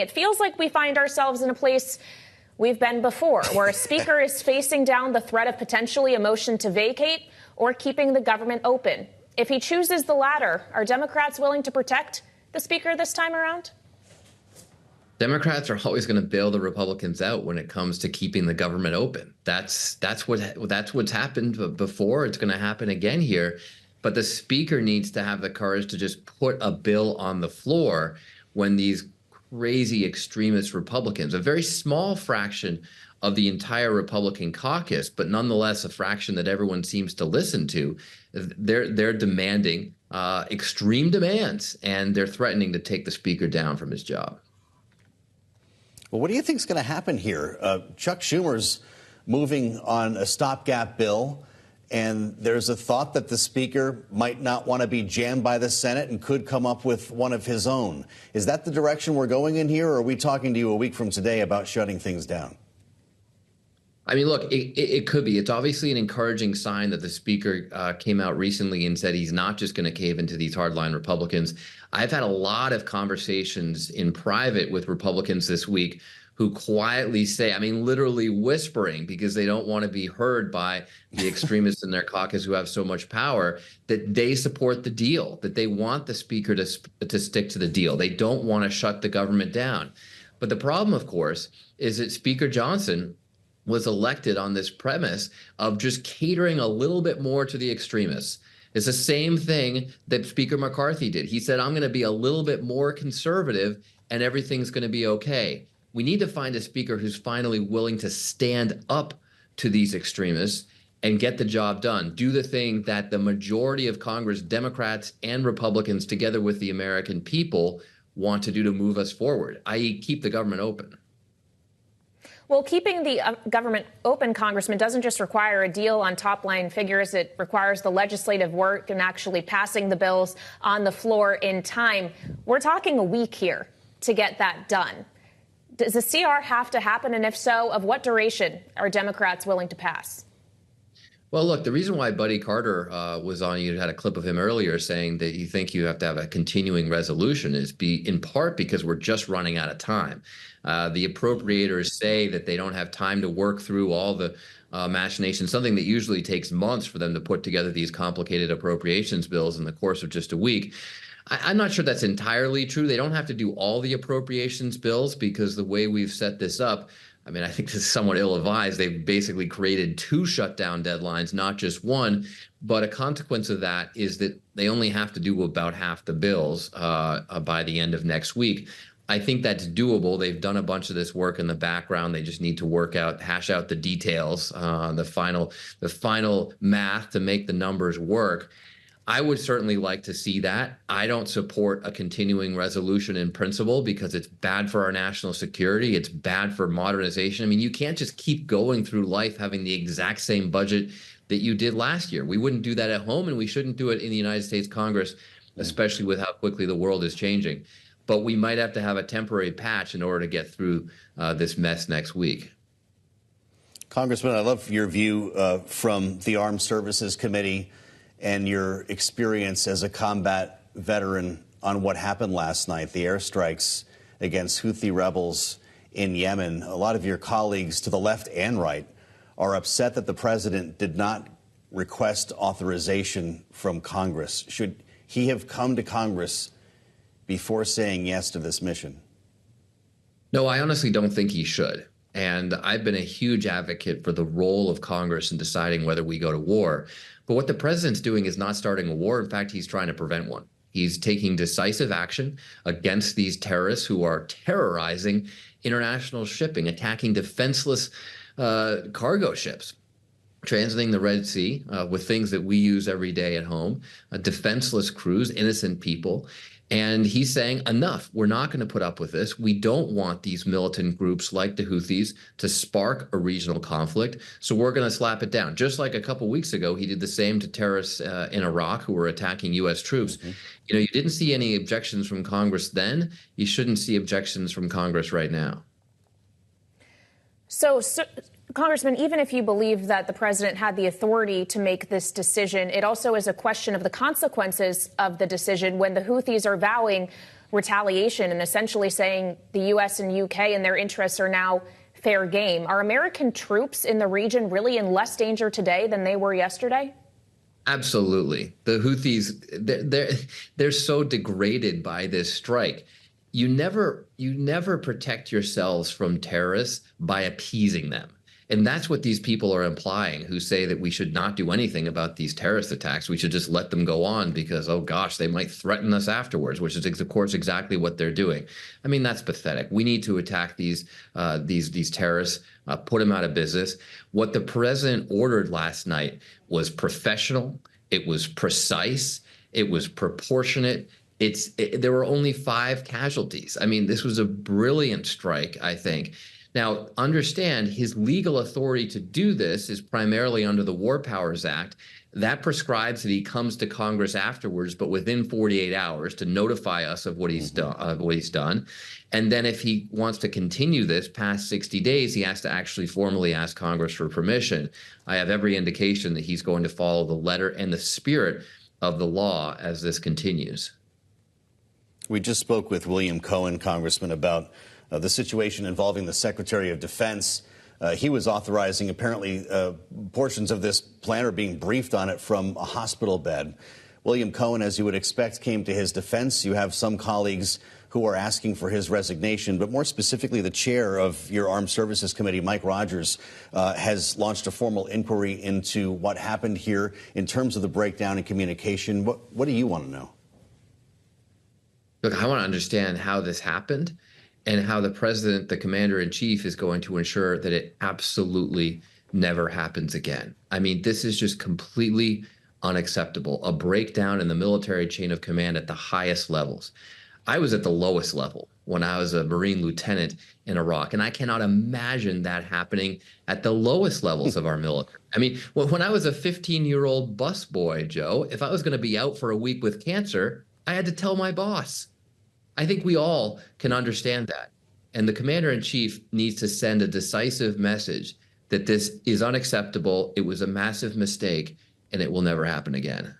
It feels like we find ourselves in a place we've been before, where a speaker is facing down the threat of potentially a motion to vacate or keeping the government open. If he chooses the latter, are Democrats willing to protect the speaker this time around? Democrats are always going to bail the Republicans out when it comes to keeping the government open. That's what's happened before. It's going to happen again here. But the speaker needs to have the courage to just put a bill on the floor when these crazy extremist Republicans, a very small fraction of the entire Republican caucus, but nonetheless a fraction that everyone seems to listen to, they're demanding extreme demands, and they're threatening to take the speaker down from his job. Well, what do you think is going to happen here? Chuck Schumer's moving on a stopgap bill, and there's a thought that the speaker might not want to be jammed by the Senate and could come up with one of his own. Is that the direction we're going in here, or are we talking to you a week from today about shutting things down? I mean, look, it could be. It's obviously an encouraging sign that the speaker came out recently and said he's not just going to cave into these hardline Republicans. I've had a lot of conversations in private with Republicans this week who quietly say, I mean, literally whispering, because they don't want to be heard by the extremists in their caucus who have so much power, that they support the deal, that they want the speaker to stick to the deal. They don't want to shut the government down. But the problem, of course, is that Speaker Johnson was elected on this premise of just catering a little bit more to the extremists. It's the same thing that Speaker McCarthy did. He said, I'm going to be a little bit more conservative and everything's going to be okay. We need to find a speaker who's finally willing to stand up to these extremists and get the job done. Do the thing that the majority of Congress, Democrats and Republicans, together with the American people, want to do to move us forward, i.e. keep the government open. Well, keeping the government open, Congressman, doesn't just require a deal on top-line figures. It requires the legislative work and actually passing the bills on the floor in time. We're talking a week here to get that done. Does the CR have to happen? And if so, of what duration are Democrats willing to pass? Well, look, the reason why Buddy Carter was on, you had a clip of him earlier saying that you think you have to have a continuing resolution is in part because we're just running out of time. The appropriators say that they don't have time to work through all the machinations, something that usually takes months for them to put together these complicated appropriations bills in the course of just a week. I'm not sure that's entirely true. They don't have to do all the appropriations bills because the way we've set this up, I mean, I think this is somewhat ill-advised. They've basically created 2 shutdown deadlines, not just one. But a consequence of that is that they only have to do about half the bills by the end of next week. I think that's doable. They've done a bunch of this work in the background. They just need to hash out the details, the final math to make the numbers work. I would certainly like to see that. I don't support a continuing resolution in principle because it's bad for our national security. It's bad for modernization. I mean, you can't just keep going through life having the exact same budget that you did last year. We wouldn't do that at home, and we shouldn't do it in the United States Congress, especially with how quickly the world is changing. But we might have to have a temporary patch in order to get through this mess next week. Congressman, I love your view from the Armed Services Committee and your experience as a combat veteran on what happened last night, the airstrikes against Houthi rebels in Yemen. A lot of your colleagues to the left and right are upset that the president did not request authorization from Congress. Should he have come to Congress before saying yes to this mission? No, I honestly don't think he should. And I've been a huge advocate for the role of Congress in deciding whether we go to war. But what the president's doing is not starting a war. In fact, he's trying to prevent one. He's taking decisive action against these terrorists who are terrorizing international shipping, attacking defenseless cargo ships, transiting the Red Sea with things that we use every day at home, defenseless crews, innocent people. And he's saying, enough, we're not going to put up with this. We don't want these militant groups like the Houthis to spark a regional conflict. So we're going to slap it down. Just like a couple weeks ago, he did the same to terrorists in Iraq who were attacking U.S. troops. Mm-hmm. You know, you didn't see any objections from Congress then. You shouldn't see objections from Congress right now. So Congressman, even if you believe that the president had the authority to make this decision, it also is a question of the consequences of the decision when the Houthis are vowing retaliation and essentially saying the U.S. and UK and their interests are now fair game. Are American troops in the region really in less danger today than they were yesterday? Absolutely. The Houthis, they're so degraded by this strike. You never protect yourselves from terrorists by appeasing them. And that's what these people are implying who say that we should not do anything about these terrorist attacks. We should just let them go on because, oh gosh, they might threaten us afterwards, which is, of course, exactly what they're doing. I mean, that's pathetic. We need to attack these terrorists, put them out of business. What the president ordered last night was professional. It was precise. It was proportionate. There were only 5 casualties. I mean, this was a brilliant strike, I think. Now, understand his legal authority to do this is primarily under the War Powers Act. That prescribes that he comes to Congress afterwards, but within 48 hours to notify us of what he's done. And then if he wants to continue this past 60 days, he has to actually formally ask Congress for permission. I have every indication that he's going to follow the letter and the spirit of the law as this continues. We just spoke with William Cohen, Congressman, about the situation involving the Secretary of Defense. He was authorizing, apparently, portions of this plan are being briefed on it from a hospital bed. William Cohen, as you would expect, came to his defense. You have some colleagues who are asking for his resignation, but more specifically, the chair of your Armed Services Committee, Mike Rogers, has launched a formal inquiry into what happened here in terms of the breakdown in communication. What do you want to know? Look, I want to understand how this happened and how the president, the commander-in-chief, is going to ensure that it absolutely never happens again. I mean, this is just completely unacceptable, a breakdown in the military chain of command at the highest levels. I was at the lowest level when I was a Marine lieutenant in Iraq, and I cannot imagine that happening at the lowest levels of our military. I mean, when I was a 15-year-old busboy, Joe, if I was going to be out for a week with cancer, I had to tell my boss. I think we all can understand that. And the commander-in-chief needs to send a decisive message that this is unacceptable, it was a massive mistake, and it will never happen again.